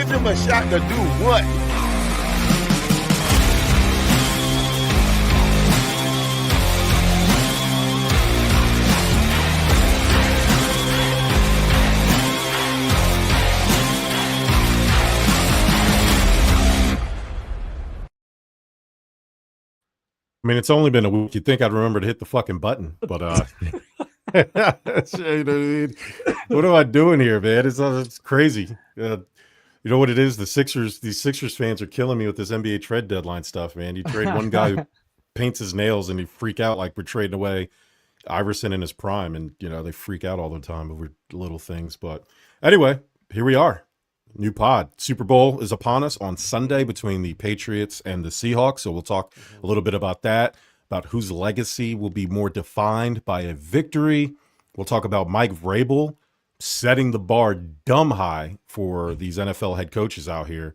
Give them a shot to do what? I mean, it's only been a week. You'd think I'd remember to hit the fucking button, but you know what I mean? What am I doing here, man? It's crazy. You know what it is? These Sixers fans are killing me with this NBA trade deadline stuff, man. You trade one guy who paints his nails and you freak out like we're trading away Iverson in his prime, and you know they freak out all the time over little things. But anyway, here we are. New pod. Super Bowl is upon us on Sunday between the Patriots and the Seahawks. So we'll talk a little bit about that, about whose legacy will be more defined by a victory. We'll talk about Mike Vrabel setting the bar dumb high for these NFL head coaches out here.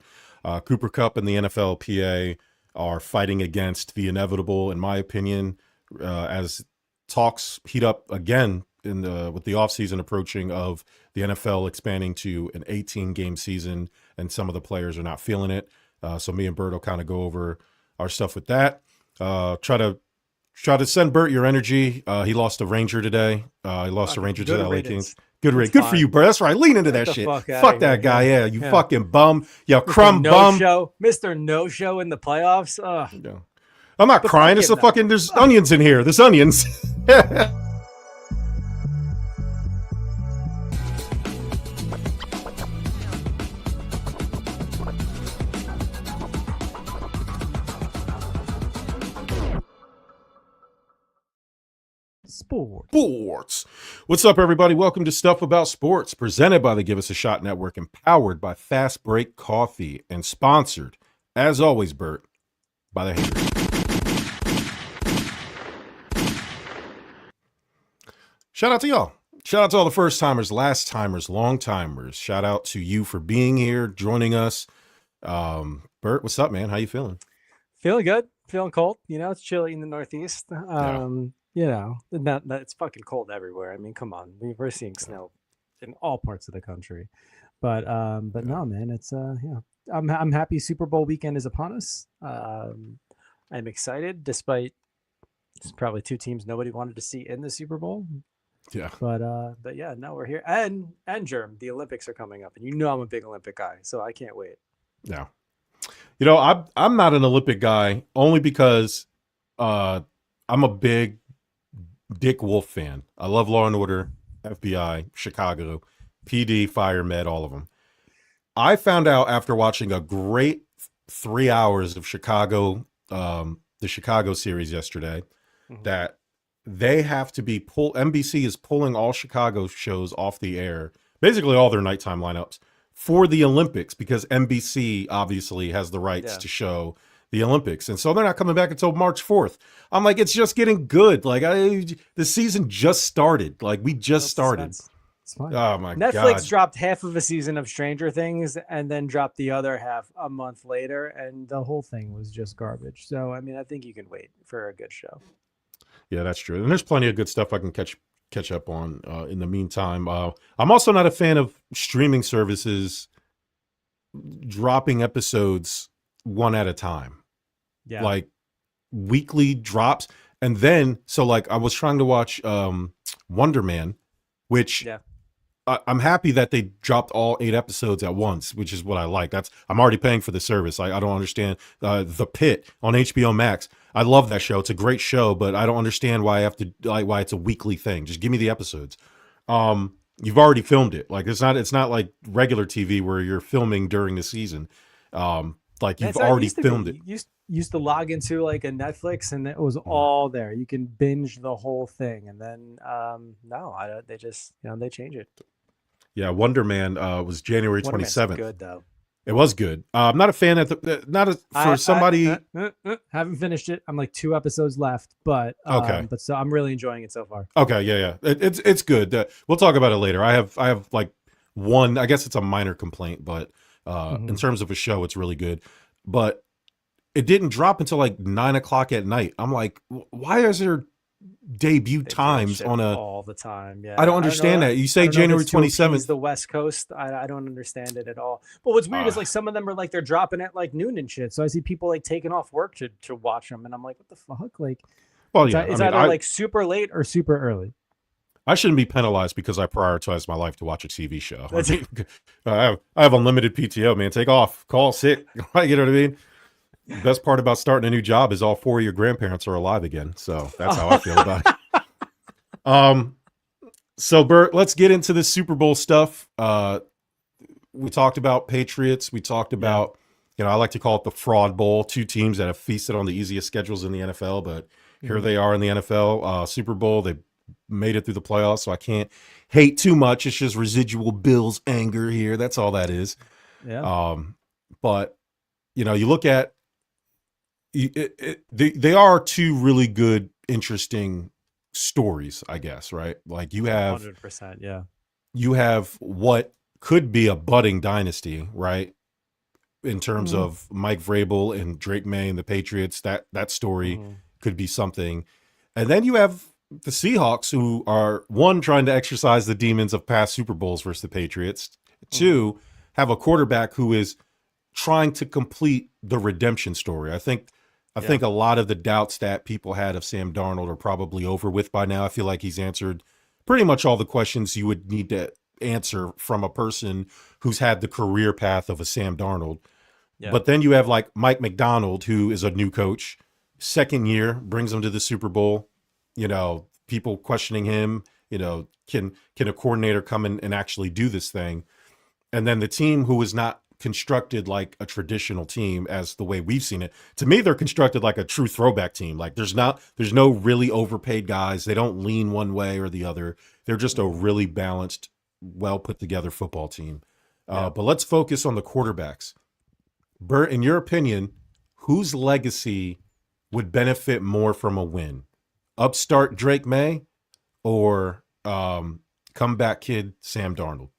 Cooper Kupp and the NFLPA are fighting against the inevitable, in my opinion, as talks heat up again with the offseason approaching of the NFL expanding to an 18-game season, and some of the players are not feeling it. So me and Bert will kind of go over our stuff with that. Try to send Bert your energy. He lost a Ranger today. He lost a Ranger to the LA Kings. Good for you, Bert. That's right. Lean into that shit. Fuck that guy. Yeah, you fucking bum. Yo, crumb bum. Mr. No-Show in the playoffs. Yeah. I'm not crying. It's there's onions in here. There's onions. Sports. What's up, everybody? Welcome to Stuff About Sports, presented by the Give Us a Shot Network and powered by Fast Break Coffee, and sponsored, as always, Bert, by the haters. Shout out to y'all. Shout out to all the first timers, last timers, long timers. Shout out to you for being here, joining us. Bert, what's up, man? How you feeling? Feeling good. Feeling cold. You know, it's chilly in the Northeast. You know, it's fucking cold everywhere. I mean, come on, we're seeing snow in all parts of the country, but no, man, it's I'm happy. Super Bowl weekend is upon us. I'm excited, despite it's probably two teams nobody wanted to see in the Super Bowl. Yeah, but yeah, no, we're here, and Jerm, the Olympics are coming up, and you know I'm a big Olympic guy, so I can't wait. Yeah, you know, I'm not an Olympic guy only because I'm a big Dick Wolf fan. I love Law and Order, FBI, Chicago, PD, Fire Med, all of them. I found out after watching a great 3 hours of Chicago, the Chicago series yesterday, that they have to be NBC is pulling all Chicago shows off the air, basically all their nighttime lineups, for the Olympics, because NBC obviously has the rights to show the Olympics. And so they're not coming back until March 4th. I'm like, it's just getting good. Like the season just started. Like we just started. It's fine. Oh my God. Netflix dropped half of a season of Stranger Things and then dropped the other half a month later. And the whole thing was just garbage. So, I mean, I think you can wait for a good show. Yeah, that's true. And there's plenty of good stuff I can catch up on in the meantime. I'm also not a fan of streaming services dropping episodes one at a time. Yeah, like weekly drops. And then so like I was trying to watch Wonder Man, which I'm happy that they dropped all 8 episodes at once, which is what I like. I'm already paying for the service. I don't understand The Pit on HBO Max. I love that show. It's a great show, but I don't understand why I have to why it's a weekly thing. Just give me the episodes. You've already filmed it. Like it's not like regular TV where you're filming during the season. Like you've already filmed it. You used to log into like a Netflix and it was all there. You can binge the whole thing. And then they just, they change it. Yeah, Wonder Man was January 27th. Good though. It was good. I'm not a fan of haven't finished it. I'm like 2 episodes left, but okay. But so I'm really enjoying it so far. Okay, yeah. It's good. We'll talk about it later. I have like one. I guess it's a minor complaint, but in terms of a show, it's really good. But it didn't drop until like 9 o'clock at night. I'm like, why is there debut They do that times shit on a. all the time. Yeah, I don't know. understand that. You I say don't know if January it's to appease 27th. the West Coast. I don't understand it at all. But what's weird is like some of them are like they're dropping at like noon and shit. So I see people like taking off work to watch them, and I'm like, what the fuck? Like, Well, it's, yeah, it's I mean, either like super late or super early. I shouldn't be penalized because I prioritize my life to watch a TV show. That's it. I have unlimited PTO, man. Take off, call sick. You know what I mean? The best part about starting a new job is all 4 of your grandparents are alive again. So that's how I feel about it. So Bert, let's get into the Super Bowl stuff. We talked about Patriots. We talked about, I like to call it the fraud bowl. Two teams that have feasted on the easiest schedules in the NFL, but here they are in the NFL Super Bowl. They made it through the playoffs, so I can't hate too much. It's just residual Bills anger here. That's all that is. Yeah. But you look at they are two really good, interesting stories, I guess, right? Like you have 100%, yeah. You have what could be a budding dynasty, right? In terms of Mike Vrabel and Drake May and the Patriots, that story could be something. And then you have the Seahawks, who are one, trying to exercise the demons of past Super Bowls versus the Patriots. Two, have a quarterback who is trying to complete the redemption story. I think a lot of the doubts that people had of Sam Darnold are probably over with by now. I feel like he's answered pretty much all the questions you would need to answer from a person who's had the career path of a Sam Darnold. Yeah. But then you have like Mike McDonald, who is a new coach, second year, brings them to the Super Bowl. People questioning him, can a coordinator come in and actually do this thing? And then the team, who is not constructed like a traditional team as the way we've seen it. To me, they're constructed like a true throwback team. Like there's no really overpaid guys. They don't lean one way or the other. They're just a really balanced, well put together football team. But let's focus on the quarterbacks. Bert, in your opinion, whose legacy would benefit more from a win? Upstart Drake May or comeback kid Sam Darnold?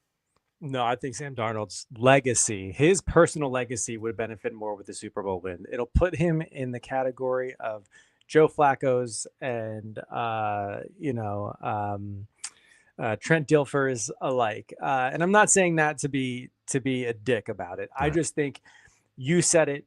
No, I think Sam Darnold's legacy, his personal legacy, would benefit more with the Super Bowl win. It'll put him in the category of Joe Flacco's and Trent Dilfer's alike. And I'm not saying that to be a dick about it. Right. I just think you said it.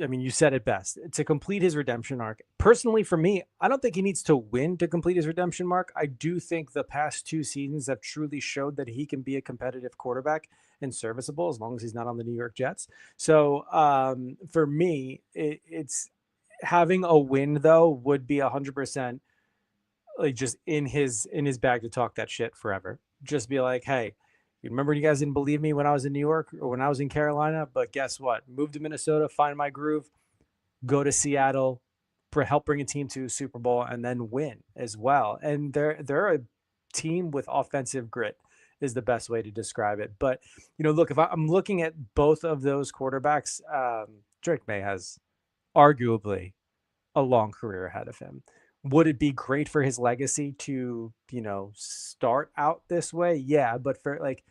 I mean, you said it best. To complete his redemption arc. Personally, for me, I don't think he needs to win to complete his redemption arc. I do think the past 2 seasons have truly showed that he can be a competitive quarterback and serviceable as long as he's not on the New York Jets. So for me, it's having a win, though, would be 100% like just in his bag to talk that shit forever. Just be like, hey, you remember you guys didn't believe me when I was in New York or when I was in Carolina, but guess what? Move to Minnesota, find my groove, go to Seattle, help bring a team to a Super Bowl, and then win as well. And they're a team with offensive grit is the best way to describe it. But, look, if I'm looking at both of those quarterbacks, Drake May has arguably a long career ahead of him. Would it be great for his legacy to, start out this way? Yeah, but for like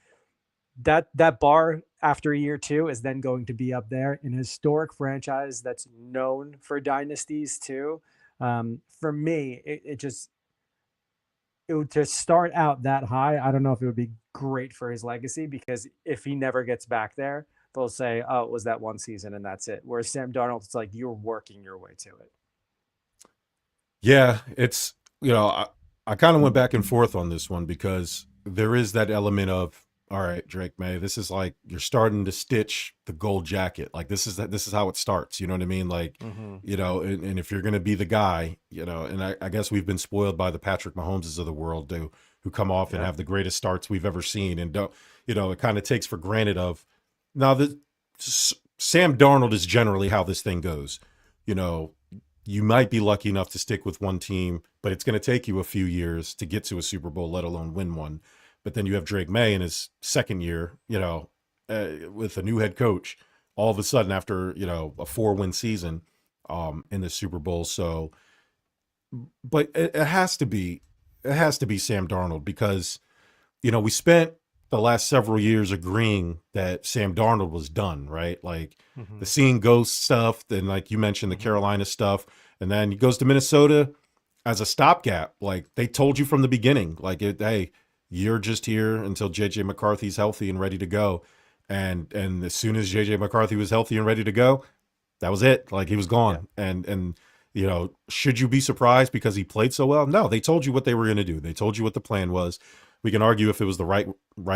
that bar after year 2 is then going to be up there in a historic franchise that's known for dynasties too. For me, it would to start out that high. I don't know if it would be great for his legacy, because if he never gets back there, they'll say, oh, it was that one season and that's it. Whereas Sam Darnold, it's like you're working your way to it. Yeah, it's, I kind of went back and forth on this one because there is that element of, all right, Drake May, this is like you're starting to stitch the gold jacket. Like this is how it starts. You know what I mean? Like, and if you're going to be the guy, and I guess we've been spoiled by the Patrick Mahomeses of the world who come off and have the greatest starts we've ever seen. And don't, it kind of takes for granted of now Sam Darnold is generally how this thing goes. You might be lucky enough to stick with one team, but it's going to take you a few years to get to a Super Bowl, let alone win one. But then you have Drake May in his second year, with a new head coach, all of a sudden after, a 4-win season in the Super Bowl. So, but it has to be Sam Darnold because, we spent the last several years agreeing that Sam Darnold was done, right? Like the seeing ghost stuff, then like you mentioned the Carolina stuff, and then he goes to Minnesota. as a stopgap. Like they told you from the beginning, like, hey, you're just here until JJ McCarthy's healthy and ready to go. And as soon as JJ McCarthy was healthy and ready to go, that was it. Like he was gone. Yeah. And should you be surprised because he played so well? No, they told you what they were going to do. They told you what the plan was. We can argue if it was the right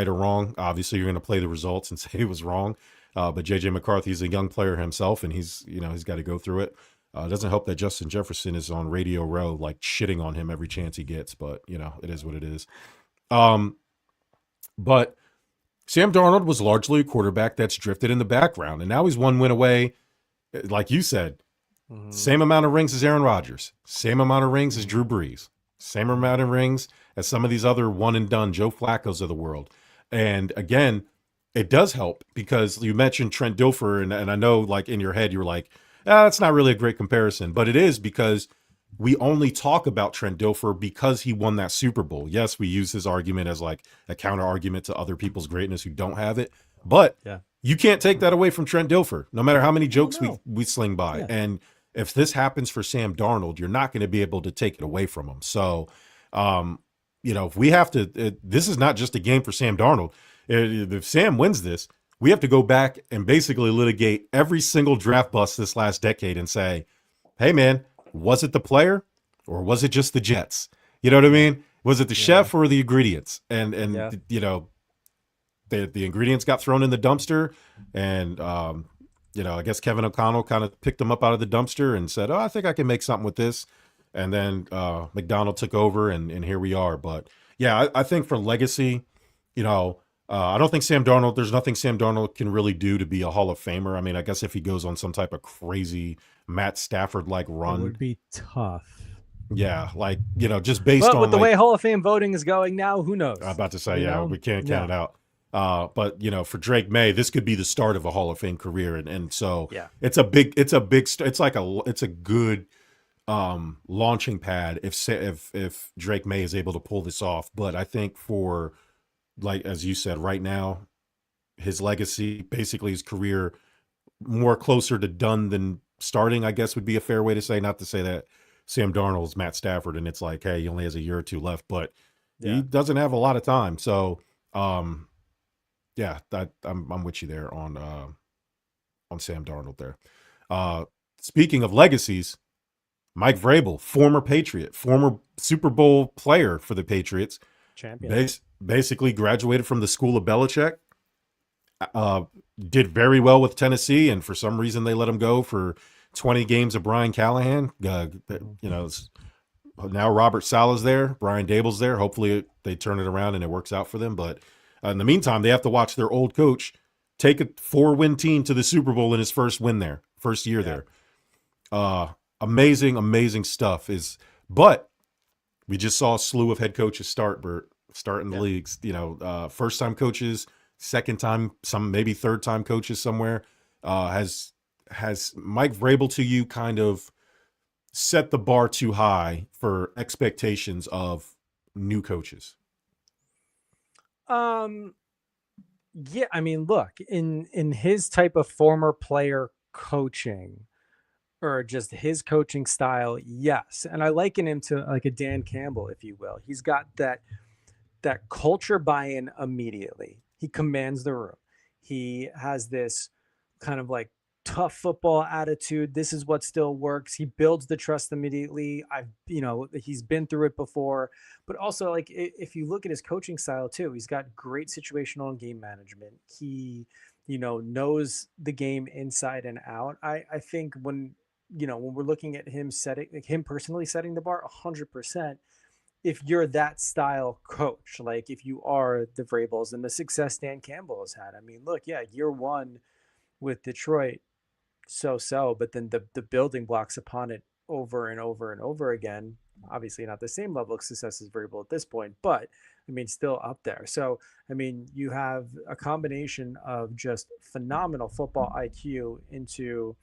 or wrong. Obviously, you're going to play the results and say it was wrong. But JJ McCarthy is a young player himself, and he's got to go through it. It doesn't help that Justin Jefferson is on Radio Row, like shitting on him every chance he gets. But it is what it is. But Sam Darnold was largely a quarterback that's drifted in the background, and now he's one win away. Like you said, same amount of rings as Aaron Rodgers, same amount of rings as Drew Brees, same amount of rings as some of these other one and done Joe Flaccos of the world. And again, it does help because you mentioned Trent Dilfer, and I know like in your head, you're like, that's not really a great comparison, but it is because we only talk about Trent Dilfer because he won that Super Bowl. Yes, we use his argument as like a counter argument to other people's greatness who don't have it, but you can't take that away from Trent Dilfer, no matter how many jokes we sling by. Yeah. And if this happens for Sam Darnold, you're not going to be able to take it away from him. So, if we have to, this is not just a game for Sam Darnold. If Sam wins this, we have to go back and basically litigate every single draft bust this last decade and say, hey, man, was it the player or was it just the Jets? You know what I mean? Was it the chef or the ingredients? And the ingredients got thrown in the dumpster, and I guess Kevin O'Connell kind of picked them up out of the dumpster and said, I think I can make something with this. And then McDonald took over, and here we are. But yeah, I think for legacy, I don't think there's nothing Sam Darnold can really do to be a Hall of Famer. I mean, I guess if he goes on some type of crazy Matt Stafford-like run. It would be tough. Yeah, like, just based on with the way Hall of Fame voting is going now, who knows? I'm about to say, we can't count it out. But for Drake May, this could be the start of a Hall of Fame career, and so it's a good launching pad if Drake May is able to pull this off. But I think for, like as you said, right now, his legacy, basically his career, more closer to done than starting, I guess would be a fair way to say. Not to say that Sam Darnold's Matt Stafford and it's like, hey, he only has a year or two left, but he doesn't have a lot of time. So I'm with you there on Sam Darnold there. Speaking of legacies, Mike Vrabel, former Patriot, former Super Bowl player for the Patriots, champion, basically graduated from the school of Belichick. Did very well with Tennessee, and for some reason they let him go for 20 games of Brian Callahan. Now Robert Saleh's there, Brian Dable's there. Hopefully they turn it around and it works out for them. But in the meantime, they have to watch their old coach take a 4-win team to the Super Bowl in his first year there. Amazing stuff but we just saw a slew of head coaches start in the leagues. First time coaches, second time, some maybe third time coaches somewhere. Has Mike Vrabel to you kind of set the bar too high for expectations of new coaches? Yeah, I mean, look, in his type of former player coaching, or just his coaching style, yes. And I liken him to like a Dan Campbell, if you will. He's got that culture buy-in immediately. He commands the room. He has this kind of like tough football attitude. This is what still works. He builds the trust immediately. He's been through it before. But also, like, if you look at his coaching style too, he's got great situational and game management. He knows the game inside and out. I think when we're looking at him personally setting the bar 100%, if you're that style coach, like if you are the Vrabels and the success Dan Campbell has had, I mean, look, year one with Detroit, but then the building blocks upon it over and over and over again, obviously not the same level of success as Vrabel at this point, but I mean, still up there. So, I mean, you have a combination of just phenomenal football IQ into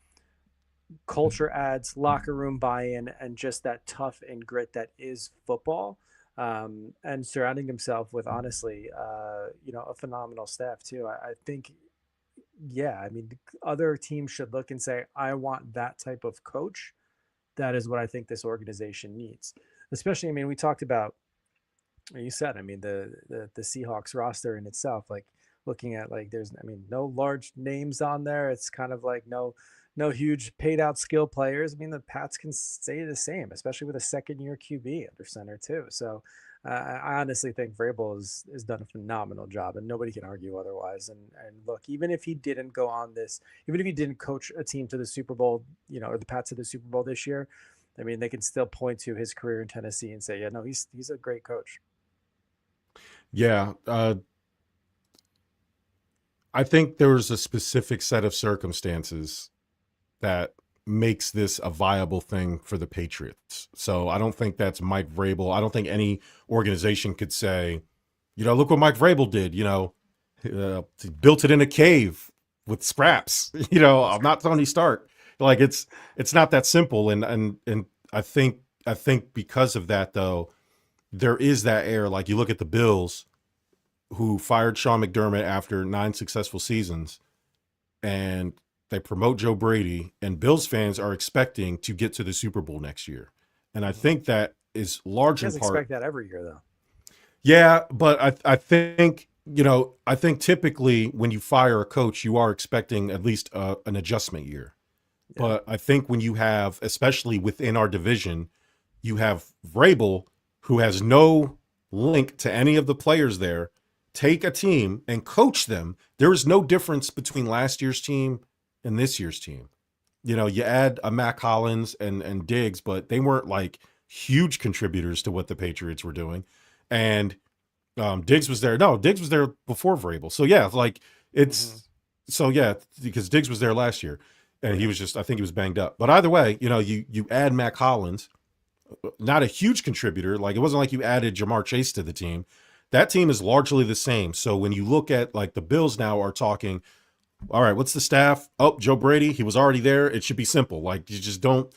culture adds, locker room buy-in, and just that tough and grit that is football, and surrounding himself with, honestly, a phenomenal staff too. I think, I mean, other teams should look and say, I want that type of coach. That is what I think this organization needs. especially, I mean, we talked about, you said, I mean, the Seahawks roster in itself, like looking at like there's, I mean, no large names on there. It's kind of like no huge paid out skill players. I mean, the Pats can stay the same, especially with a second year QB under center too. So I honestly think Vrabel has done a phenomenal job, and nobody can argue otherwise. And look, even if he didn't go on this, even if he didn't coach a team to the Super Bowl, or the Pats to the Super Bowl this year, I mean, they can still point to his career in Tennessee and say, yeah, no, he's a great coach. Yeah, I think there's a specific set of circumstances that makes this a viable thing for the Patriots. So I don't think that's Mike Vrabel. I don't think any organization could say, look what Mike Vrabel did. He built it in a cave with scraps. I'm not Tony Stark. Like it's not that simple. And I think because of that though, there is that air. Like you look at the Bills, who fired Sean McDermott after 9 successful seasons, and they promote Joe Brady, and Bills fans are expecting to get to the Super Bowl next year. And I think that is large in part. Expect that every year though. Yeah, but I think, I think typically when you fire a coach, you are expecting at least an adjustment year. Yeah. But I think when you have, especially within our division, you have Vrabel, who has no link to any of the players there, take a team and coach them. There is no difference between last year's team and this year's team. You add a Mac Hollins and Diggs, but they weren't like huge contributors to what the Patriots were doing. And Diggs was there. No, Diggs was there before Vrabel. So yeah, like it's so yeah, because Diggs was there last year and he was I think he was banged up. But either way, you add Mac Hollins, not a huge contributor. Like it wasn't like you added Jamar Chase to the team. That team is largely the same. So when you look at like the Bills now are talking, all right, what's the staff? Oh, Joe Brady, he was already there. It should be simple. Like you just don't,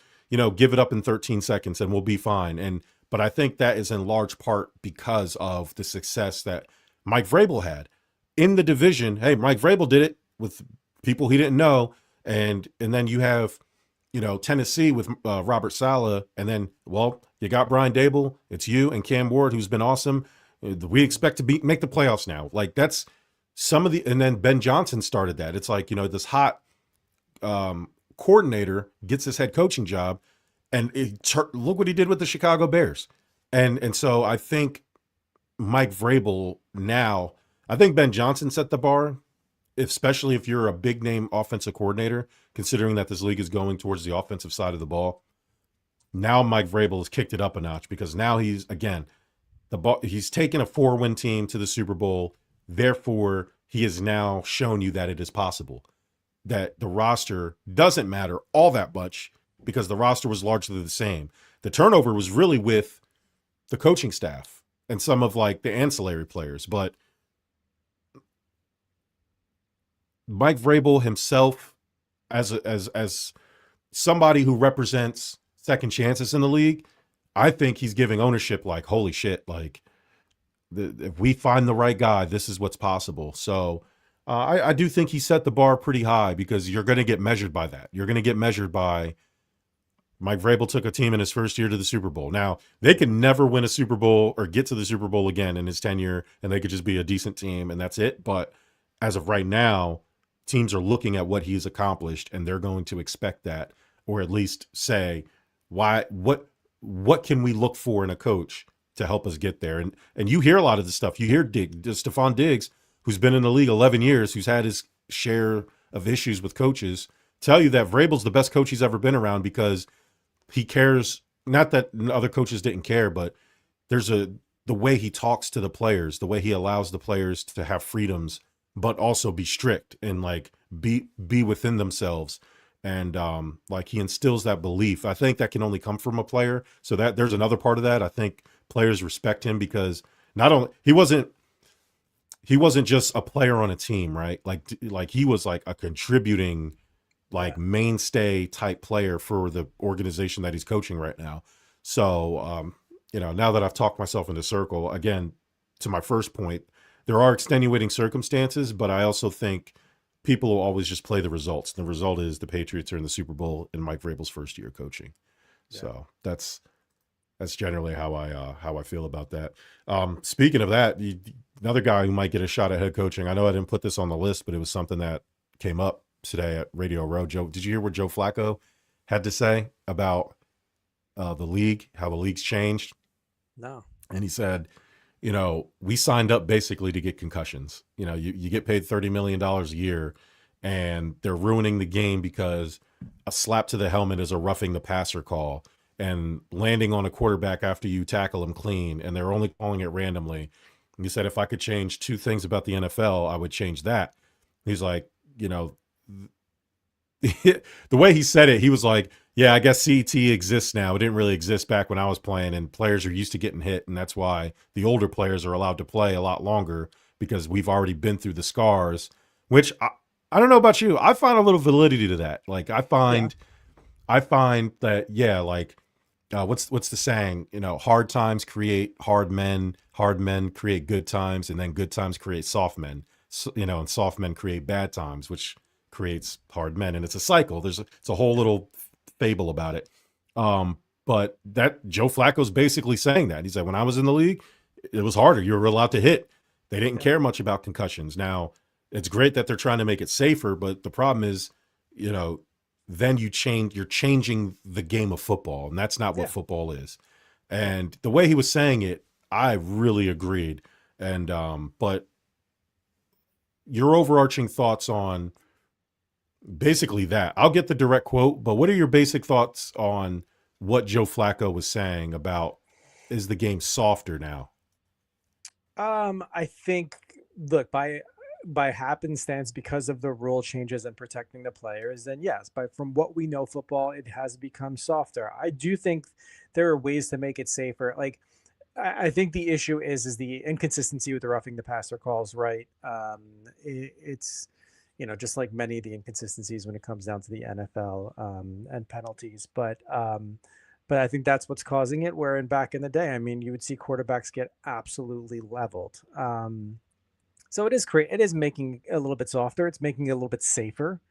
give it up in 13 seconds and we'll be fine. But I think that is in large part because of the success that Mike Vrabel had in the division. Hey, Mike Vrabel did it with people he didn't know. And then you have, Tennessee with Robert Saleh. And then, well, you got Brian Dable. It's you and Cam Ward, who's been awesome. We expect to make the playoffs now. Like that's some of and then Ben Johnson started that. It's like, this hot coordinator gets this head coaching job, and look what he did with the Chicago Bears. And so I think Mike Vrabel now, I think Ben Johnson set the bar, especially if you're a big name offensive coordinator, considering that this league is going towards the offensive side of the ball. Now Mike Vrabel has kicked it up a notch because now he's, again, he's taken a 4-win team to the Super Bowl. Therefore, he has now shown you that it is possible, that the roster doesn't matter all that much because the roster was largely the same. The turnover was really with the coaching staff and some of like the ancillary players. But Mike Vrabel himself, as somebody who represents second chances in the league, I think he's giving ownership like, holy shit, like if we find the right guy, this is what's possible. So I do think he set the bar pretty high because you're going to get measured by that. You're going to get measured by Mike Vrabel took a team in his first year to the Super Bowl. Now, they can never win a Super Bowl or get to the Super Bowl again in his tenure, and they could just be a decent team, and that's it. But as of right now, teams are looking at what he's accomplished, and they're going to expect that, or at least say, what can we look for in a coach to help us get there? And you hear a lot of this stuff. You hear Stephon Diggs, who's been in the league 11 years, who's had his share of issues with coaches, tell you that Vrabel's the best coach he's ever been around because he cares. Not that other coaches didn't care, but there's the way he talks to the players, the way he allows the players to have freedoms, but also be strict and like be within themselves. And like he instills that belief. I think that can only come from a player. So that there's another part of that. I think players respect him because not only he wasn't just a player on a team, right? Like he was like a contributing, like mainstay type player for the organization that he's coaching right now. So, now that I've talked myself into circle, again, to my first point, there are extenuating circumstances, but I also think people will always just play the results. The result is the Patriots are in the Super Bowl in Mike Vrabel's first year coaching. Yeah. So that's That's generally how I feel about that. Speaking of that, another guy who might get a shot at head coaching. I know I didn't put this on the list, but it was something that came up today at Radio Row. Joe, did you hear what Joe Flacco had to say about the league, how the league's changed? No. And he said, we signed up basically to get concussions. You get paid $30 million a year, and they're ruining the game because a slap to the helmet is a roughing the passer call, and landing on a quarterback after you tackle him clean, and they're only calling it randomly. And he said, if I could change two things about the NFL, I would change that. He's like, the way he said it, he was like, yeah, I guess CET exists now. It didn't really exist back when I was playing, and players are used to getting hit, and that's why the older players are allowed to play a lot longer, because we've already been through the scars, which I don't know about you. I find a little validity to that. Like, I find that, like, what's the saying? Hard times create hard men create good times, and then good times create soft men. So, and soft men create bad times, which creates hard men, and it's a cycle. It's a whole little fable about it. But that Joe Flacco's basically saying that. He's like, when I was in the league, it was harder. You were allowed to hit. They didn't care much about concussions. Now, it's great that they're trying to make it safer, but the problem is, then you're changing the game of football, and that's not what football is. And the way he was saying it, I really agreed. And but your overarching thoughts on basically that. I'll get the direct quote, but what are your basic thoughts on what Joe Flacco was saying about, is the game softer now? I think, look, by happenstance, because of the rule changes and protecting the players, then yes, but from what we know, football, it has become softer. I do think there are ways to make it safer. Like, I think the issue is the inconsistency with the roughing the passer calls, right? It's, just like many of the inconsistencies when it comes down to the NFL and penalties. But I think that's what's causing it. Where back in the day, I mean, you would see quarterbacks get absolutely leveled. So it is making it a little bit softer. It's making it a little bit safer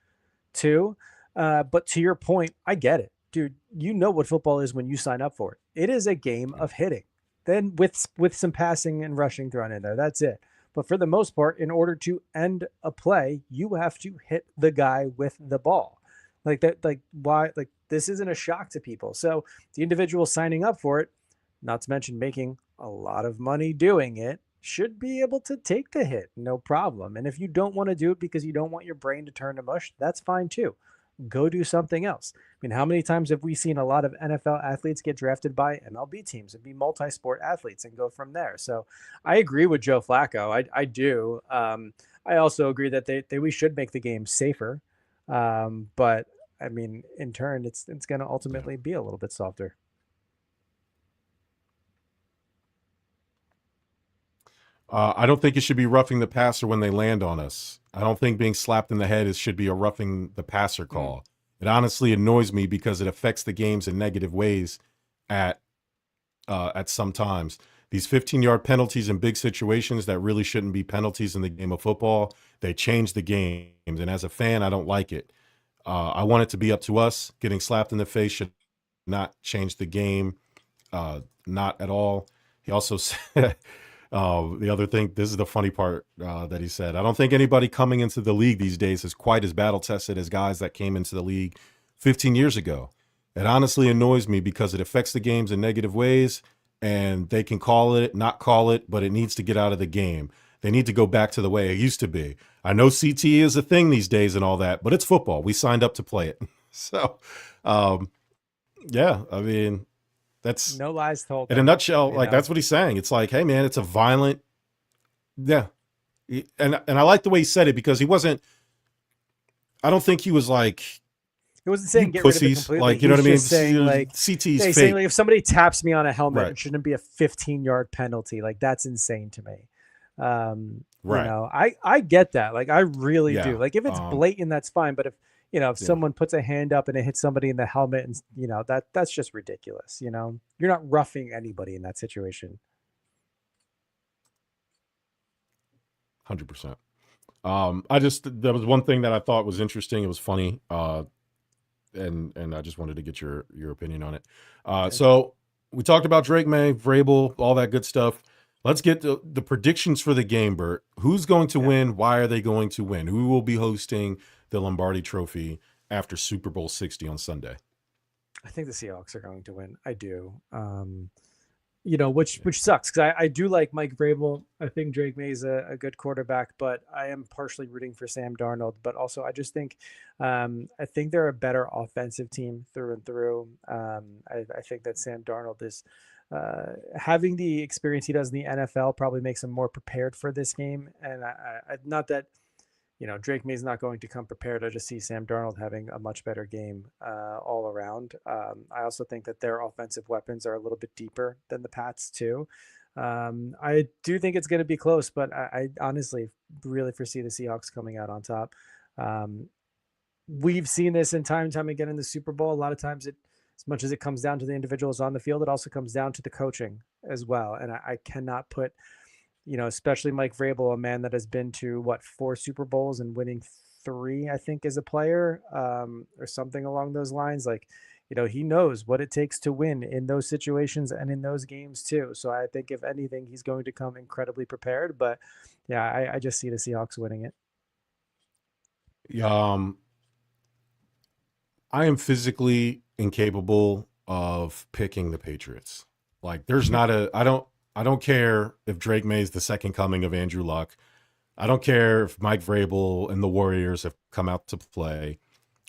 too. But to your point, I get it, dude. You know what football is when you sign up for it. It is a game of hitting, then with some passing and rushing thrown in there. That's it. But for the most part, in order to end a play, you have to hit the guy with the ball. Like that, why? Like, this isn't a shock to people. So the individual signing up for it, not to mention making a lot of money doing it, should be able to take the hit, no problem. And if you don't want to do it because you don't want your brain to turn to mush, that's fine too. Go do something else. I mean, how many times have we seen a lot of NFL athletes get drafted by MLB teams and be multi-sport athletes and go from there? So I agree with Joe Flacco. I do. I also agree that we should make the game safer. But I mean, in turn, it's going to ultimately be a little bit softer. I don't think it should be roughing the passer when they land on us. I don't think being slapped in the head should be a roughing the passer call. It honestly annoys me because it affects the games in negative ways at some times. These 15-yard penalties in big situations that really shouldn't be penalties in the game of football, they change the games. And as a fan, I don't like it. I want it to be up to us. Getting slapped in the face should not change the game. Not at all. He also said... the other thing, this is the funny part that he said, I don't think anybody coming into the league these days is quite as battle tested as guys that came into the league 15 years ago. It honestly annoys me because it affects the games in negative ways, and they can call it, not call it, but it needs to get out of the game. They need to go back to the way it used to be. I know CT is a thing these days and all that, but it's football. We signed up to play it. So, yeah, I mean, that's no lies told. In a nutshell, like, that's what he's saying. It's like, hey man, it's a violent, and I like the way he said it, because he wasn't, I don't think he was like, he wasn't saying get pussies, rid of it completely. like, you know what I mean? Saying like CT's fake. saying like, if somebody taps me on a helmet, Right. it shouldn't be a 15-yard penalty. Like, that's insane to me. Right. You know, I get that. Like, I really Yeah. do. Like, if it's blatant, that's fine. But if someone puts a hand up and it hits somebody in the helmet, and that's just ridiculous. You're not roughing anybody in that situation. 100%. There was one thing that I thought was interesting. It was funny. And I just wanted to get your opinion on it. Okay. So we talked about Drake May, Vrabel, all that good stuff. Let's get the predictions for the game, Bert. Who's going to win? Why are they going to win? Who will be hosting the Lombardi Trophy after Super Bowl 60 on Sunday? I think the Seahawks are going to win. I do. Which sucks because I do like Mike Vrabel. I think Drake May is a good quarterback, but I am partially rooting for Sam Darnold. But also, I just think I think they're a better offensive team through and through. I think that Sam Darnold is having the experience he does in the NFL probably makes him more prepared for this game. And not that Drake May is not going to come prepared. I just see Sam Darnold having a much better game all around. I also think that their offensive weapons are a little bit deeper than the Pats too. I do think it's going to be close, but I honestly really foresee the Seahawks coming out on top. We've seen this in time and time again in the Super Bowl. A lot of times, as much as it comes down to the individuals on the field, it also comes down to the coaching as well. And I cannot put especially Mike Vrabel, a man that has been to 4 Super Bowls and winning 3, I think, as a player, or something along those lines. Like, he knows what it takes to win in those situations and in those games too. So I think if anything, he's going to come incredibly prepared. But yeah, I just see the Seahawks winning it. I am physically incapable of picking the Patriots. Like, there's not I don't care if Drake May is the second coming of Andrew Luck. I don't care if Mike Vrabel and the Warriors have come out to play.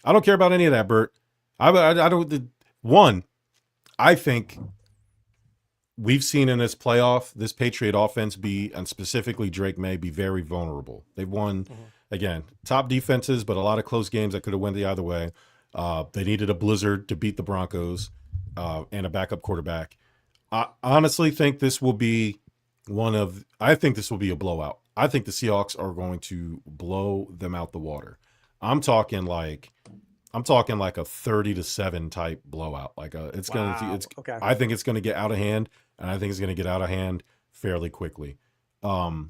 I don't care about any of that, Bert. I don't. I think we've seen in this playoff, this Patriot offense and specifically Drake May, be very vulnerable. They've won, again, top defenses, but a lot of close games that could have went the other way. They needed a blizzard to beat the Broncos and a backup quarterback. I honestly think this will be I think this will be a blowout. I think the Seahawks are going to blow them out the water. I'm talking like a 30-7 type blowout. Like Okay. I think it's going to get out of hand, and I think it's going to get out of hand fairly quickly. I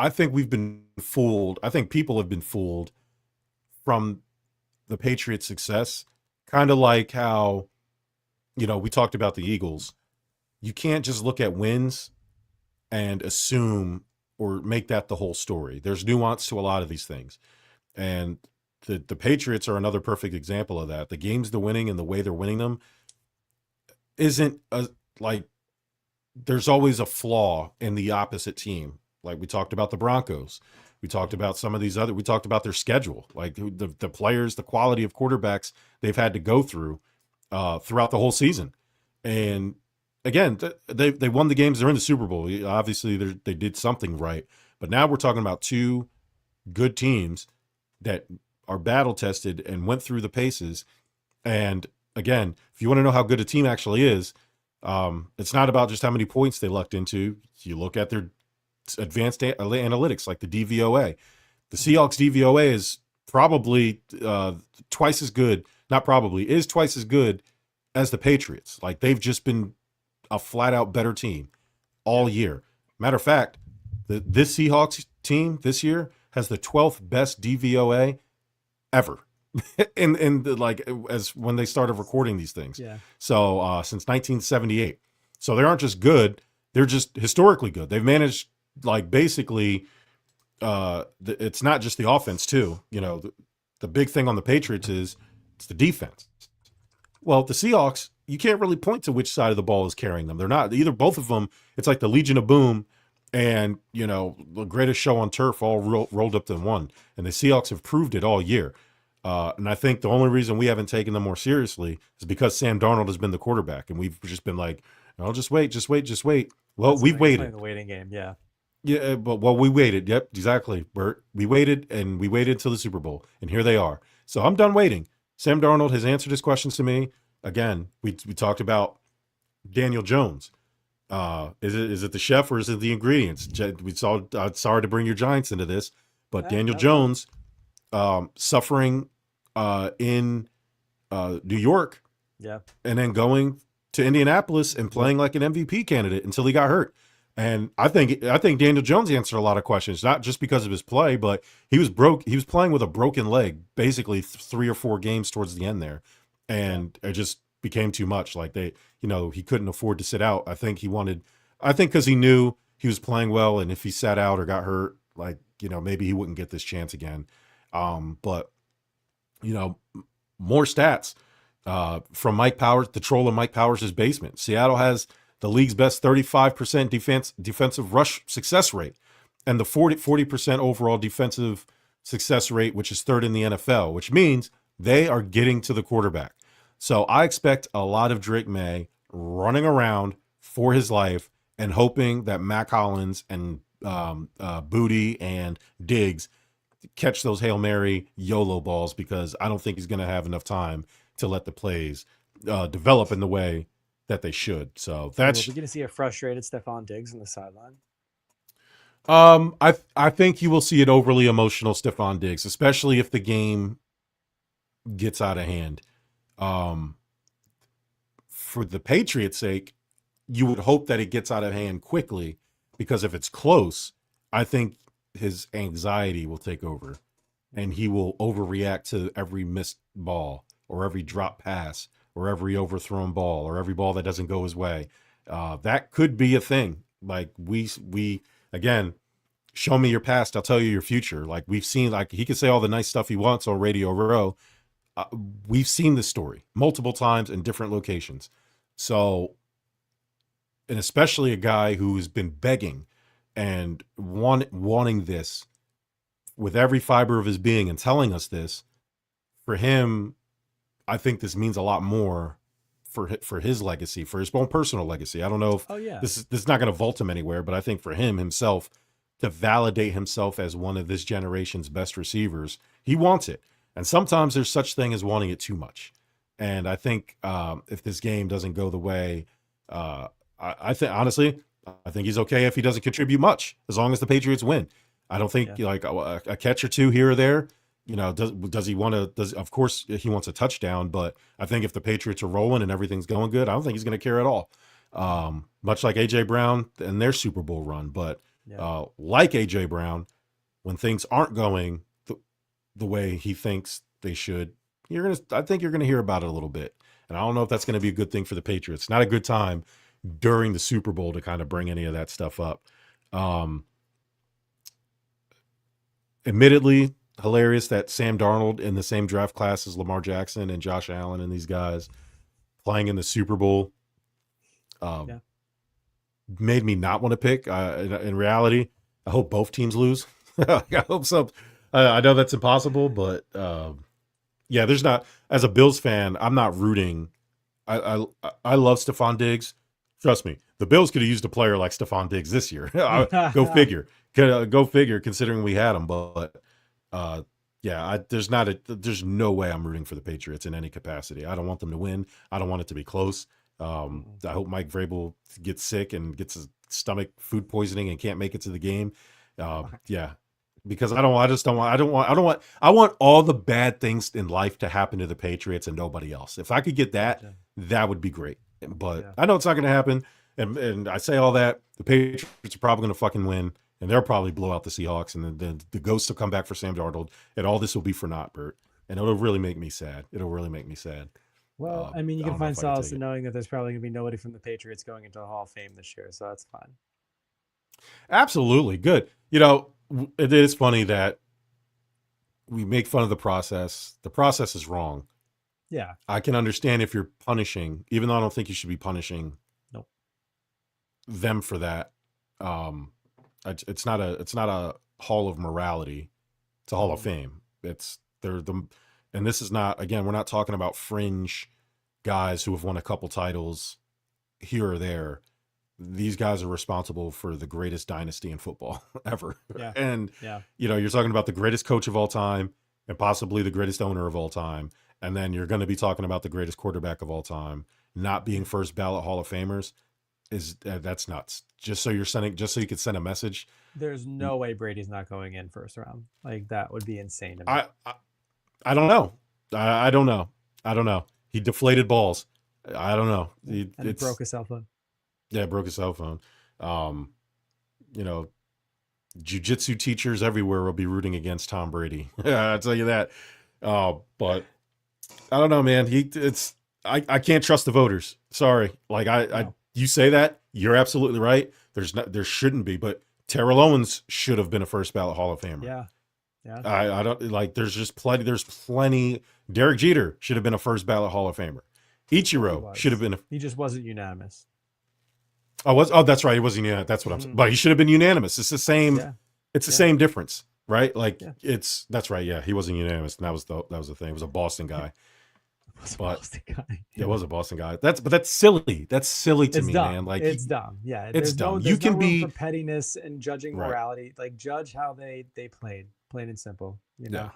think we've been fooled. I think people have been fooled from the Patriots' success. Kind of like how, we talked about the Eagles. You can't just look at wins and assume or make that the whole story. There's nuance to a lot of these things. And the Patriots are another perfect example of that. The games they're winning and the way they're winning them isn't there's always a flaw in the opposite team. Like we talked about the Broncos. We talked about we talked about their schedule, like the players, the quality of quarterbacks they've had to go through throughout the whole season. And again, they won the games. They're in the Super Bowl. Obviously, they did something right. But now we're talking about 2 good teams that are battle tested and went through the paces. And again, if you want to know how good a team actually is, it's not about just how many points they lucked into. You look at their advanced analytics like the DVOA. The Seahawks DVOA is probably twice as good, not probably, is twice as good as the Patriots. Like, they've just been a flat out better team all year. Matter of fact, this Seahawks team this year has the 12th best DVOA ever as when they started recording these things. Yeah. So since 1978. So they aren't just good, they're just historically good. They've managed, basically, it's not just the offense too. The big thing on the Patriots is it's the defense. Well, the Seahawks, you can't really point to which side of the ball is carrying them. They're not either. Both of them, it's like the Legion of Boom and, the greatest show on turf all rolled up in one. And the Seahawks have proved it all year. And I think the only reason we haven't taken them more seriously is because Sam Darnold has been the quarterback. And we've just been like, oh, just wait. Well, we waited. The waiting game, yeah. Yeah, but we waited. Yep, exactly, Bert. We waited until the Super Bowl, and here they are. So I'm done waiting. Sam Darnold has answered his questions to me. Again, we talked about Daniel Jones. Is it the chef or is it the ingredients? Sorry to bring your Giants into this, but Daniel Jones suffering in New York, and then going to Indianapolis and playing like an MVP candidate until he got hurt. And I think Daniel Jones answered a lot of questions, not just because of his play, but he was playing with a broken leg, basically 3 or 4 games towards the end there. and it just became too much. Like he couldn't afford to sit out. I think because he knew he was playing well, and if he sat out or got hurt, like, maybe he wouldn't get this chance again. But more stats from Mike Powers, the troll in Mike Powers' basement. Seattle has the league's best 35% defensive rush success rate, and the 40% overall defensive success rate, which is third in the NFL, which means they are getting to the quarterback. So I expect a lot of Drake May running around for his life and hoping that Mac Hollins and Booty and Diggs catch those Hail Mary YOLO balls, because I don't think he's going to have enough time to let the plays develop in the way that they should. So that's... We're going to see a frustrated Stephon Diggs on the sideline. I think you will see an overly emotional Stephon Diggs, especially if the game gets out of hand. For the Patriots' sake, you would hope that it gets out of hand quickly, because if it's close, I think his anxiety will take over and he will overreact to every missed ball or every drop pass or every overthrown ball or every ball that doesn't go his way. That could be a thing. Like we again, show me your past, I'll tell you your future. Like we've seen, like he can say all the nice stuff he wants on Radio Row. We've seen this story multiple times in different locations. So, and especially a guy who's been begging and wanting this with every fiber of his being and telling us this, for him, I think this means a lot more for his legacy, for his own personal legacy. I don't know if this is not going to vault him anywhere, but I think for himself, to validate himself as one of this generation's best receivers, he wants it. And sometimes there's such thing as wanting it too much. And I think if this game doesn't go the way, I think, honestly, I think he's okay if he doesn't contribute much, as long as the Patriots win. I don't think like a catch or two here or there, does he want to, of course he wants a touchdown, but I think if the Patriots are rolling and everything's going good, I don't think he's going to care at all. Much like AJ Brown and their Super Bowl run. But like AJ Brown, when things aren't going the way he thinks they should, I think you're going to hear about it a little bit. And I don't know if that's going to be a good thing for the Patriots. Not a good time during the Super Bowl to kind of bring any of that stuff up. Admittedly, hilarious that Sam Darnold in the same draft class as Lamar Jackson and Josh Allen and these guys playing in the Super Bowl made me not want to pick. In reality, I hope both teams lose. I hope so. I know that's impossible, but there's not, as a Bills fan, I'm not rooting. I love Stephon Diggs. Trust me, the Bills could have used a player like Stephon Diggs this year. Go figure. Go figure, considering we had him. But there's no way I'm rooting for the Patriots in any capacity. I don't want them to win. I don't want it to be close. I hope Mike Vrabel gets sick and gets his stomach food poisoning and can't make it to the game. Because I want all the bad things in life to happen to the Patriots and nobody else. If I could get that, that would be great. But I know it's not going to happen. And I say all that, the Patriots are probably going to fucking win, and they'll probably blow out the Seahawks, and then the ghosts will come back for Sam Darnold, and all this will be for naught, Bert. And it'll really make me sad. Well, I mean, you can find solace in knowing that there's probably going to be nobody from the Patriots going into the Hall of Fame this year, so that's fine. Absolutely. Good. It is funny that we make fun of the process. The process is wrong. Yeah. I can understand if you're punishing, even though I don't think you should be punishing them for that. It's not a hall of morality. It's a hall of fame. And this is not, again, we're not talking about fringe guys who have won a couple titles here or there. These guys are responsible for the greatest dynasty in football ever. Yeah. And, you're talking about the greatest coach of all time and possibly the greatest owner of all time. And then you're going to be talking about the greatest quarterback of all time, not being first ballot Hall of Famers. That's nuts. Just so you could send a message. There's no way Brady's not going in first round. Like, that would be insane to me. I don't know. I don't know. He deflated balls. I don't know. He broke his cell phone. Yeah, broke his cell phone. Jiu-jitsu teachers everywhere will be rooting against Tom Brady. I'll tell you that. But I don't know, man. I can't trust the voters. Sorry. Like you say that, you're absolutely right. There shouldn't be, but Terrell Owens should have been a first ballot Hall of Famer. Yeah. Yeah. I don't like, there's plenty. Derek Jeter should have been a first ballot Hall of Famer. Ichiro should have been. He just wasn't unanimous. Oh, that's right. He wasn't unanimous. That's what I'm saying. But he should have been unanimous. It's the same. Yeah. It's the same difference, right? Like that's right. Yeah. He wasn't unanimous. And that was the thing. It was a Boston guy. It was a Boston guy. That's silly. That's silly to me, dumb. man. Like it's dumb. Yeah. It's dumb. You can be for pettiness and judging morality. Like judge how they played, plain and simple. You know?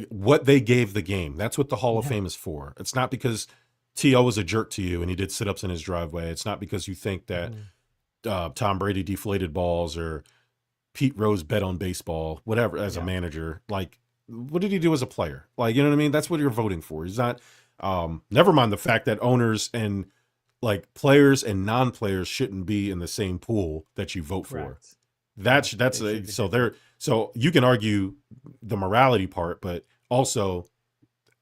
What they gave the game. That's what the Hall of Fame is for. It's not because T.O. was a jerk to you and he did sit-ups in his driveway. It's not because you think that Tom Brady deflated balls or Pete Rose bet on baseball, whatever, as a manager. Like, what did he do as a player? Like, you know what I mean? That's what you're voting for. He's not, never mind the fact that owners and like players and non-players shouldn't be in the same pool that you vote for. So you can argue the morality part, but also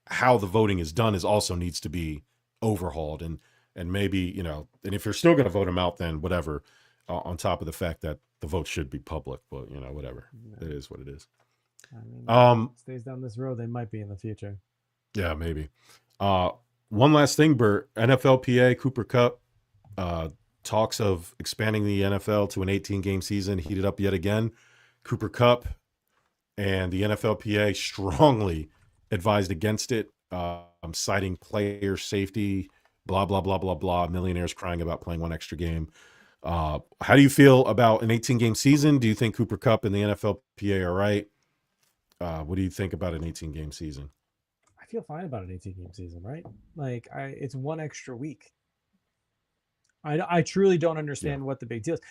how the voting is done also needs to be overhauled and maybe, and if you're still going to vote them out, then whatever, on top of the fact that the vote should be public, but whatever. It is what it is. I mean, stays down this road, they might be in the future. Yeah, maybe. One last thing, Bert. NFLPA Cooper Kupp, talks of expanding the NFL to an 18-game season heated up yet again. Cooper Kupp and the NFLPA strongly advised against it, citing player safety, blah, blah, blah, blah, blah, millionaires crying about playing one extra game. How do you feel about an 18-game season? Do you think Cooper Kupp and the NFLPA are right? What do you think about an 18-game season? I feel fine about an 18-game season, right? Like, it's one extra week. I truly don't understand what the big deal is.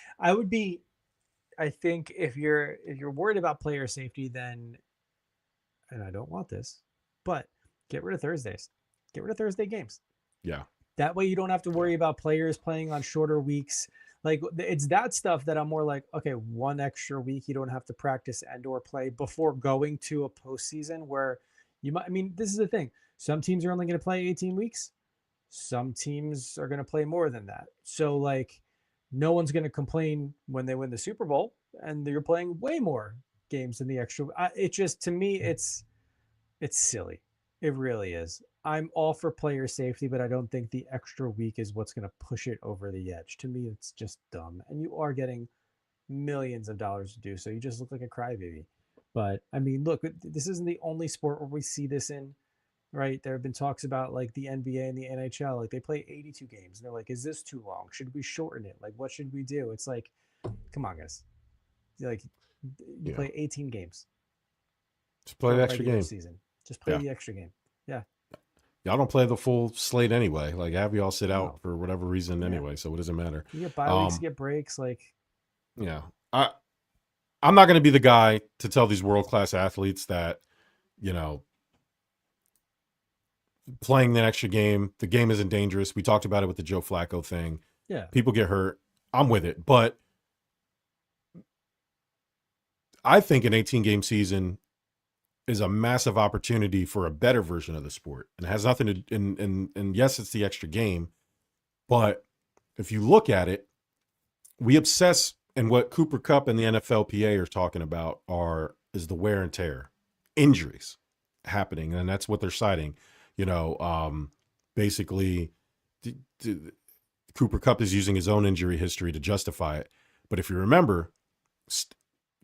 I think if you're worried about player safety, then, and I don't want this, but get rid of Thursdays. Get rid of Thursday games. Yeah. That way you don't have to worry about players playing on shorter weeks. Like, it's that stuff that I'm more like, okay, one extra week, you don't have to practice and or play before going to a postseason where you might, I mean, this is the thing. Some teams are only going to play 18 weeks. Some teams are going to play more than that. So like, no one's going to complain when they win the Super Bowl and you're playing way more games than the extra. It just, to me, it's silly. It really is. I'm all for player safety, but I don't think the extra week is what's going to push it over the edge. To me, it's just dumb. And you are getting millions of dollars to do so. You just look like a crybaby. But I mean, look, this isn't the only sport where we see this in, right? There have been talks about like the NBA and the NHL. Like they play 82 games. And they're like, is this too long? Should we shorten it? Like, what should we do? It's like, come on, guys. Like, you play 18 games. Just play the extra game. Season. Just play the extra game. Yeah. Y'all don't play the full slate anyway. Like, have y'all sit out for whatever reason anyway, so it doesn't matter. You get bye weeks, you get breaks. Like, yeah. I'm not going to be the guy to tell these world-class athletes that, playing the extra game, the game isn't dangerous. We talked about it with the Joe Flacco thing. Yeah. People get hurt. I'm with it. But I think an 18-game season is a massive opportunity for a better version of the sport. And it has nothing to, and yes, it's the extra game. But if you look at it, we obsess, and what Cooper Kupp and the NFLPA are talking about is the wear and tear, injuries happening. And that's what they're citing. Basically, Cooper Kupp is using his own injury history to justify it. But if you remember,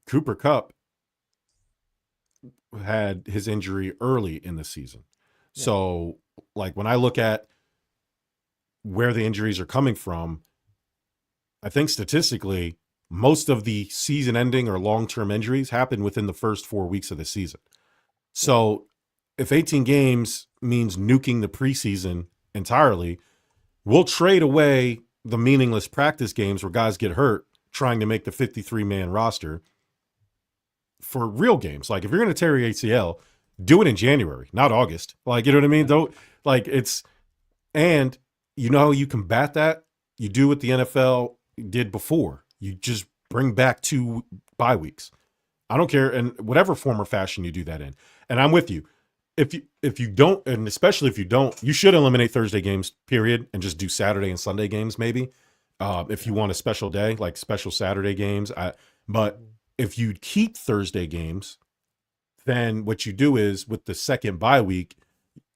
Cooper Kupp had his injury early in the season. Yeah. So, like, when I look at where the injuries are coming from, I think statistically, most of the season-ending or long-term injuries happen within the first 4 weeks of the season. So, if 18 games means nuking the preseason entirely, we'll trade away the meaningless practice games where guys get hurt trying to make the 53-man roster for real games. Like, if you're going to tear your ACL, do it in January, not August. Like, you know what I mean? Don't, like, it's, and you know how you combat that? You do what the NFL did before. You just bring back 2 bye weeks. I don't care, in whatever form or fashion you do that in. And I'm with you. if you don't, and especially if you don't, you should eliminate Thursday games, period, and just do Saturday and Sunday games, maybe. If you want a special day, like special Saturday games. But if you keep Thursday games, then what you do is with the second bye week,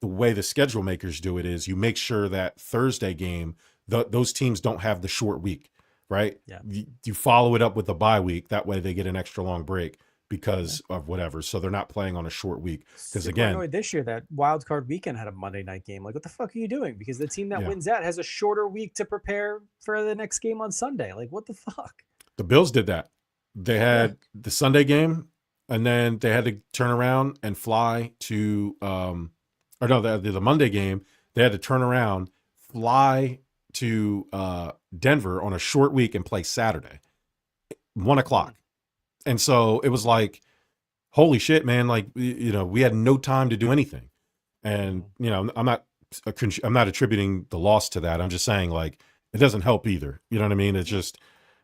the way the schedule makers do it is you make sure that Thursday game, those teams don't have the short week, right? Yeah. You follow it up with a bye week. That way they get an extra long break because of whatever. So they're not playing on a short week. Because again, annoyed this year that wild card weekend had a Monday night game. Like, what the fuck are you doing? Because the team that wins that has a shorter week to prepare for the next game on Sunday. Like, what the fuck? The Bills did that. They had the Sunday game, and then they had to turn around and fly to the Monday game. They had to turn around, fly to Denver on a short week and play Saturday, 1:00. And so it was like, holy shit, man! Like, we had no time to do anything. And I'm not attributing the loss to that. I'm just saying, like, it doesn't help either. You know what I mean? It's just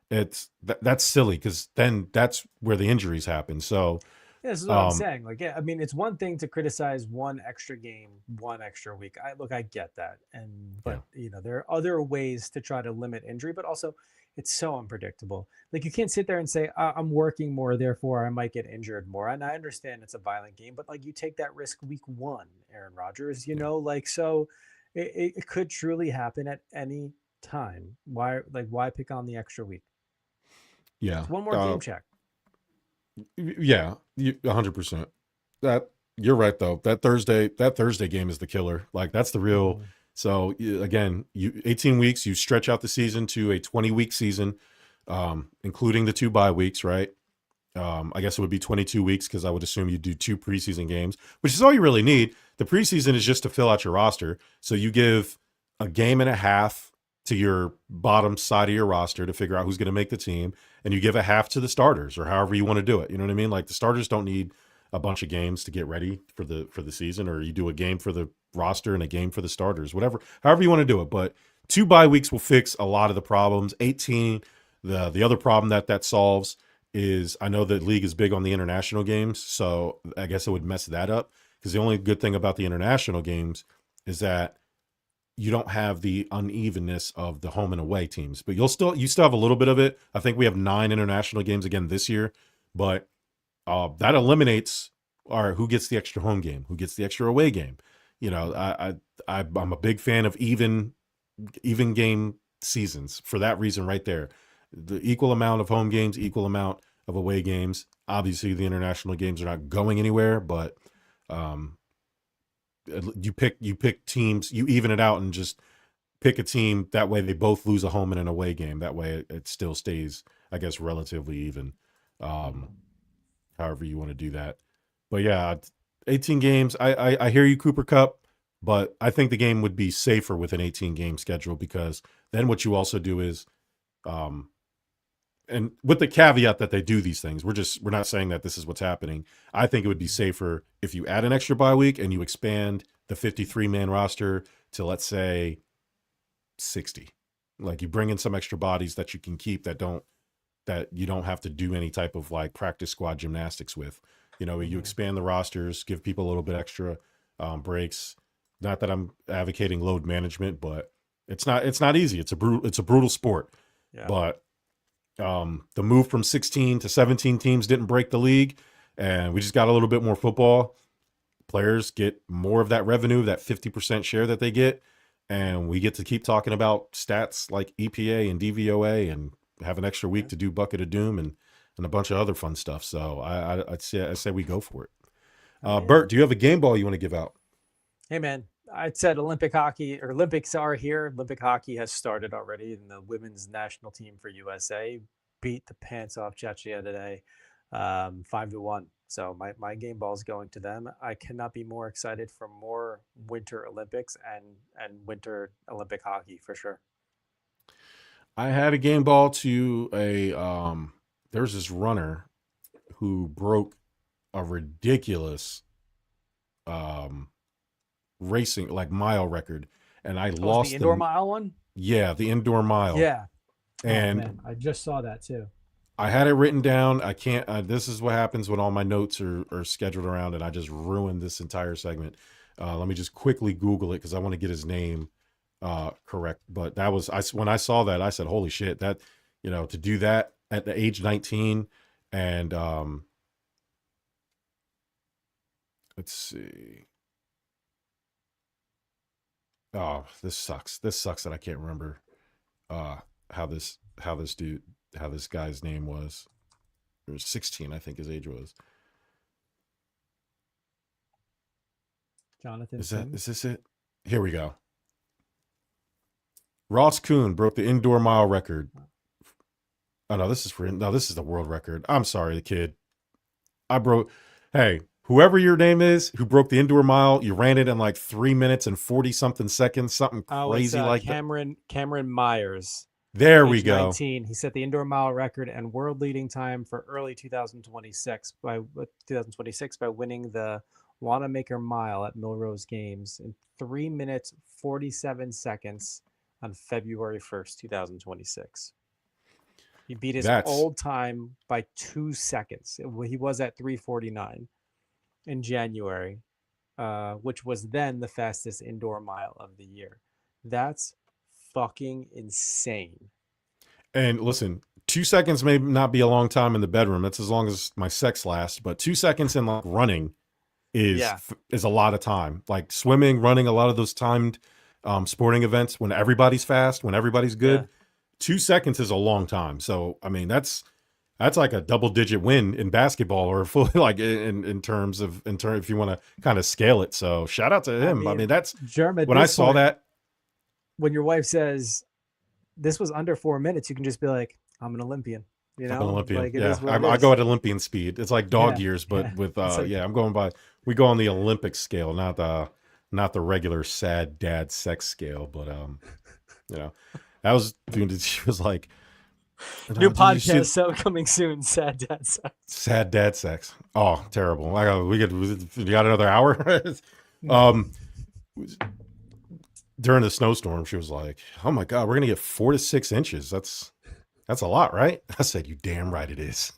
that's silly, because then that's where the injuries happen. So this is what I'm saying. Like, I mean, it's one thing to criticize one extra game, one extra week. I get that, but there are other ways to try to limit injury, but also it's so unpredictable. Like, you can't sit there and say, I'm working more, therefore I might get injured more. And I understand it's a violent game, but like, you take that risk week 1, Aaron Rodgers, like, so it could truly happen at any time. Why pick on the extra week? Yeah. It's one more game check. Yeah, 100%. That you're right though. That Thursday game is the killer. Like, that's the real. So again, 18 weeks, you stretch out the season to a 20-week season, including the 2 bye weeks, right? I guess it would be 22 weeks, because I would assume you do 2 preseason games, which is all you really need. The preseason is just to fill out your roster. So you give a game and a half to your bottom side of your roster to figure out who's going to make the team, and you give a half to the starters, or however you want to do it. You know what I mean? Like, the starters don't need a bunch of games to get ready for the season, or you do a game for the roster and a game for the starters, however you want to do it. But 2 bye weeks will fix a lot of the problems. 18, the other problem that solves is, I know that league is big on the international games, so I guess it would mess that up, because the only good thing about the international games is that you don't have the unevenness of the home and away teams, but you still have a little bit of it. I think we have 9 international games again this year, but that eliminates who gets the extra home game, who gets the extra away game. I'm a big fan of even game seasons for that reason right there. The equal amount of home games, equal amount of away games. Obviously, the international games are not going anywhere, but you pick teams, you even it out and just pick a team. That way they both lose a home and an away game. That way it still stays, I guess, relatively even. However you want to do that. But yeah, 18 games. I hear you, Cooper Kupp, but I think the game would be safer with an 18 game schedule, because then what you also do is, and with the caveat that they do these things, we're not saying that this is what's happening. I think it would be safer if you add an extra bye week and you expand the 53-man roster to, let's say, 60. Like, you bring in some extra bodies that you can keep that you don't have to do any type of like practice squad gymnastics with. You expand the rosters, give people a little bit extra breaks. Not that I'm advocating load management, but it's not easy. It's a brutal sport. Yeah. But the move from 16 to 17 teams didn't break the league, and we just got a little bit more football. Players get more of that revenue, that 50% share that they get, and we get to keep talking about stats like EPA and DVOA, and have an extra week to do Bucket of Doom and a bunch of other fun stuff. So I'd say we go for it. Bert, do you have a game ball you want to give out? Hey, man. I said Olympics are here. Olympic hockey has started already, and the women's national team for USA beat the pants off Czechia today, 5-1. So my game ball is going to them. I cannot be more excited for more Winter Olympics and Winter Olympic hockey for sure. I had a game ball to there's this runner who broke a ridiculous racing like mile record, and I lost the indoor mile one. Yeah, the indoor mile. Yeah, and man, I just saw that too. I had it written down. I can't. This is what happens when all my notes are scheduled around, and I just ruined this entire segment. Let me just quickly Google it because I want to get his name correct. But that was when I saw that, I said, "Holy shit!" That to do that at the age 19, and let's see. Oh, this sucks. This sucks that I can't remember how this guy's name was. It was 16, I think his age was. Jonathan. Is this it? Here we go. Ross Kuhn broke the indoor mile record. Oh no, this is the world record. I'm sorry, the kid. Hey, whoever your name is, who broke the indoor mile, you ran it in like 3 minutes and 40 something seconds, something crazy like Cameron Myers. There we go. 19. He set the indoor mile record and world leading time for early 2026 by winning the Wanamaker Mile at Milrose Games in 3 minutes 47 seconds on February 1st, 2026. He beat his old time by 2 seconds. He was at 3:49 in January, which was then the fastest indoor mile of the year. That's fucking insane. And listen, 2 seconds may not be a long time in the bedroom. That's as long as my sex lasts. But 2 seconds in like running is a lot of time. Like swimming, running, a lot of those timed sporting events when everybody's fast, when everybody's good. Yeah. 2 seconds is a long time. So I mean, that's like a double-digit win in basketball, or fully like in terms if you want to kind of scale it. So shout out to him. I mean that's Jerm, when I saw that. When your wife says this was under 4 minutes, you can just be like, I'm an Olympian. You know, I'm an Olympian. Like, yeah, I go at Olympian speed. It's like dog years, but with I'm going by. We go on the Olympic scale, not the regular sad dad sex scale. But that was she was like, new podcast coming soon. Sad dad sex. Sad dad sex. Oh, terrible. We got another hour. During the snowstorm, she was like, "Oh my God, we're gonna get 4 to 6 inches. That's a lot, right?" I said, "You damn right it is."